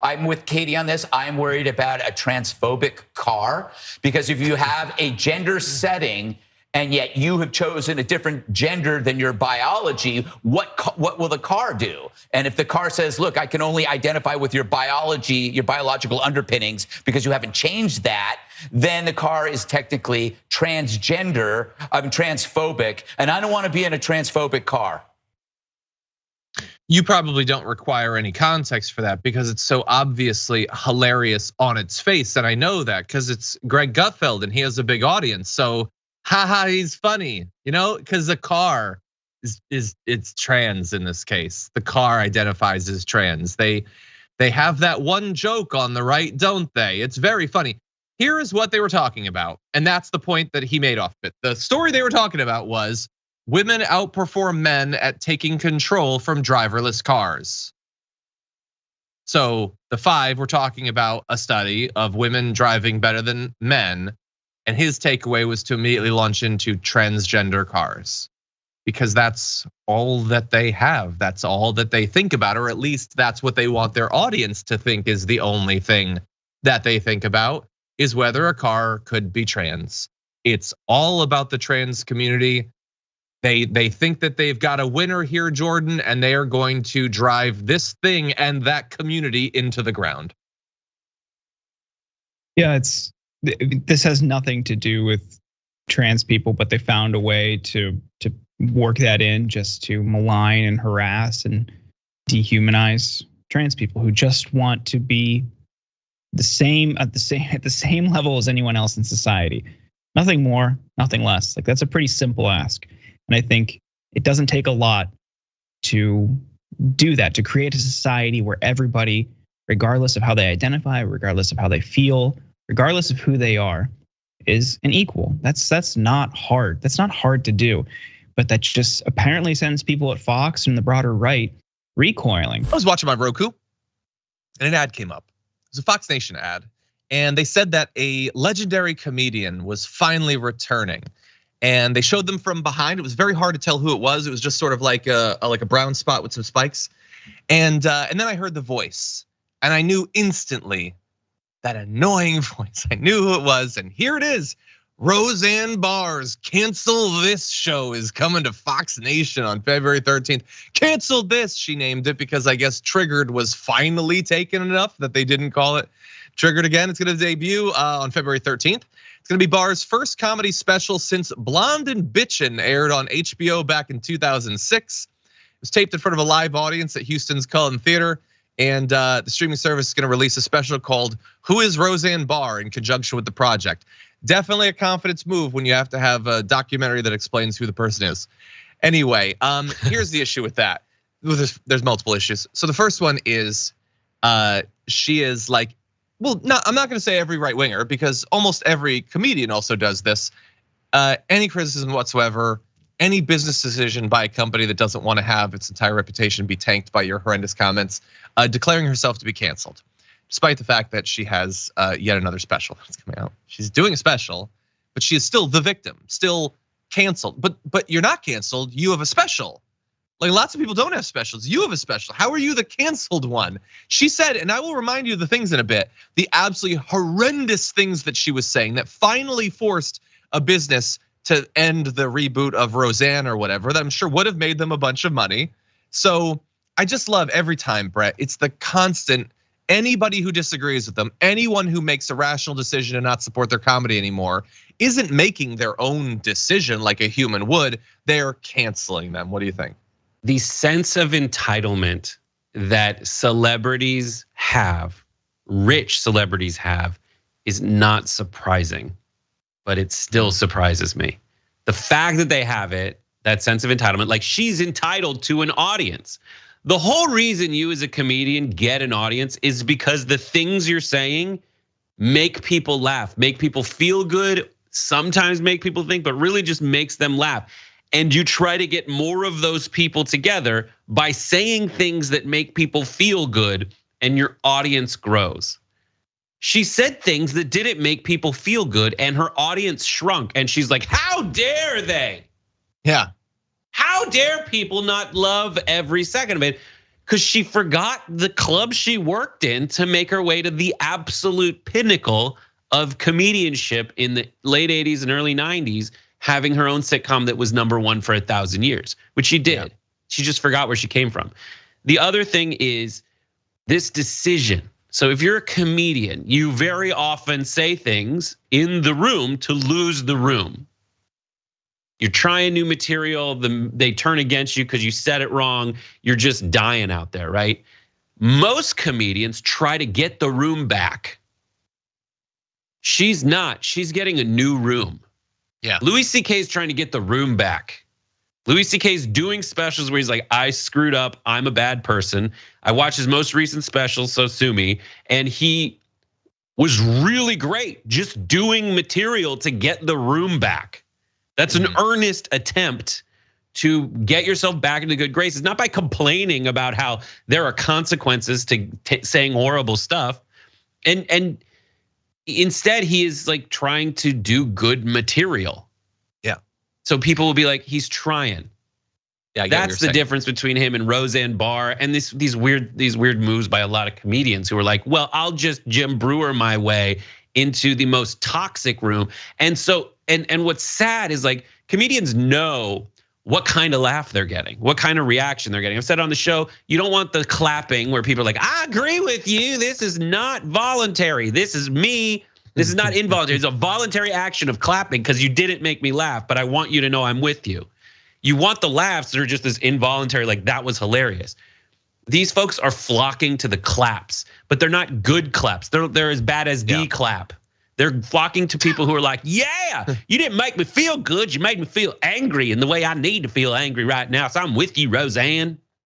I'm with Katie on this. I'm worried about a transphobic car, because if you have a gender setting and yet you have chosen a different gender than your biology, what will the car do? And if the car says, look, I can only identify with your biology, your biological underpinnings, because you haven't changed that, then the car is technically transphobic, and I don't want to be in a transphobic car. You probably don't require any context for that because it's so obviously hilarious on its face. And I know that because it's Greg Gutfeld and he has a big audience. So haha, he's funny, because the car it's trans in this case. The car identifies as trans. They have that one joke on the right, don't they? It's very funny. Here is what they were talking about. And that's the point that he made off of it. The story they were talking about was women outperform men at taking control from driverless cars. So the 5 were talking about a study of women driving better than men. And his takeaway was to immediately launch into transgender cars because that's all that they have. That's all that they think about, or at least that's what they want their audience to think is the only thing that they think about, is whether a car could be trans. It's all about the trans community. They think that they've got a winner here, Jordan, and they are going to drive this thing and that community into the ground. Yeah, this has nothing to do with trans people, but they found a way to work that in just to malign and harass and dehumanize trans people who just want to be at the same level as anyone else in society. Nothing more, nothing less. Like, that's a pretty simple ask. And I think it doesn't take a lot to do that, to create a society where everybody, regardless of how they identify, regardless of how they feel, regardless of who they are, is an equal. That's not hard. That's not hard to do. But that just apparently sends people at Fox and the broader right recoiling. I was watching my Roku and an ad came up. It was a Fox Nation ad. And they said that a legendary comedian was finally returning. And they showed them from behind. It was very hard to tell who it was. It was just sort of like a brown spot with some spikes. And then I heard the voice, and I knew instantly that annoying voice. I knew who it was, and here it is. Rosanne Barr's Cancel This show is coming to Fox Nation on February 13th. Cancel This, she named it because I guess Triggered was finally taken enough that they didn't call it Triggered again. It's gonna debut on February 13th. It's gonna be Barr's first comedy special since Blonde and Bitchin' aired on HBO back in 2006. It was taped in front of a live audience at Houston's Cullen Theater. And the streaming service is gonna release a special called Who is Rosanne Barr in conjunction with the project. Definitely a confidence move when you have to have a documentary that explains who the person is. Anyway, here's the issue with that. There's multiple issues. So the first one is she is like, well, I'm not gonna say every right winger because almost every comedian also does this. Any criticism whatsoever, any business decision by a company that doesn't want to have its entire reputation be tanked by your horrendous comments, declaring herself to be canceled, despite the fact that she has yet another special that's coming out. She's doing a special, but she is still the victim, still canceled. But you're not canceled, you have a special. Like, lots of people don't have specials, you have a special. How are you the canceled one? She said, and I will remind you of the things in a bit, the absolutely horrendous things that she was saying that finally forced a business to end the reboot of Roseanne or whatever, that I'm sure would have made them a bunch of money. So I just love every time, Brett, it's the constant, anybody who disagrees with them, anyone who makes a rational decision to not support their comedy anymore, isn't making their own decision like a human would, they're canceling them. What do you think? The sense of entitlement that celebrities have, rich celebrities have, is not surprising, but it still surprises me. The fact that they have it, that sense of entitlement, like she's entitled to an audience. The whole reason you as a comedian get an audience is because the things you're saying make people laugh, make people feel good, sometimes make people think, but really just makes them laugh. And you try to get more of those people together by saying things that make people feel good, and your audience grows. She said things that didn't make people feel good, and her audience shrunk. And she's like, how dare they? Yeah. How dare people not love every second of it? because she forgot the club she worked in to make her way to the absolute pinnacle of comedianship in the late 80s and early 90s, having her own sitcom that was #1 for 1,000 years, which she did. Yeah. She just forgot where she came from. The other thing is this decision. So if you're a comedian, you very often say things in the room to lose the room. You're trying new material, they turn against you because you said it wrong. You're just dying out there, right? Most comedians try to get the room back. She's not. She's getting a new room. Yeah. Louis C.K. is trying to get the room back. Louis C.K. is doing specials where he's like, I screwed up. I'm a bad person. I watched his most recent special, So Sue Me, and he was really great just doing material to get the room back. That's an earnest attempt to get yourself back into good graces, not by complaining about how there are consequences to saying horrible stuff. And instead, he is like trying to do good material. So people will be like, he's trying. Yeah, that's the difference between him and Rosanne Barr, and these weird moves by a lot of comedians who are like, well, I'll just Jim Brewer my way into the most toxic room. And so, and what's sad is like comedians know what kind of laugh they're getting, what kind of reaction they're getting. I've said on the show, you don't want the clapping where people are like, I agree with you. This is not voluntary. This is me. This is not involuntary. It's a voluntary action of clapping because you didn't make me laugh, but I want you to know I'm with you. You want the laughs that are just this involuntary, like that was hilarious. These folks are flocking to the claps, but they're not good claps. They're as bad as the clap. They're flocking to people who are like, yeah, you didn't make me feel good. You made me feel angry in the way I need to feel angry right now. So I'm with you, Roseanne.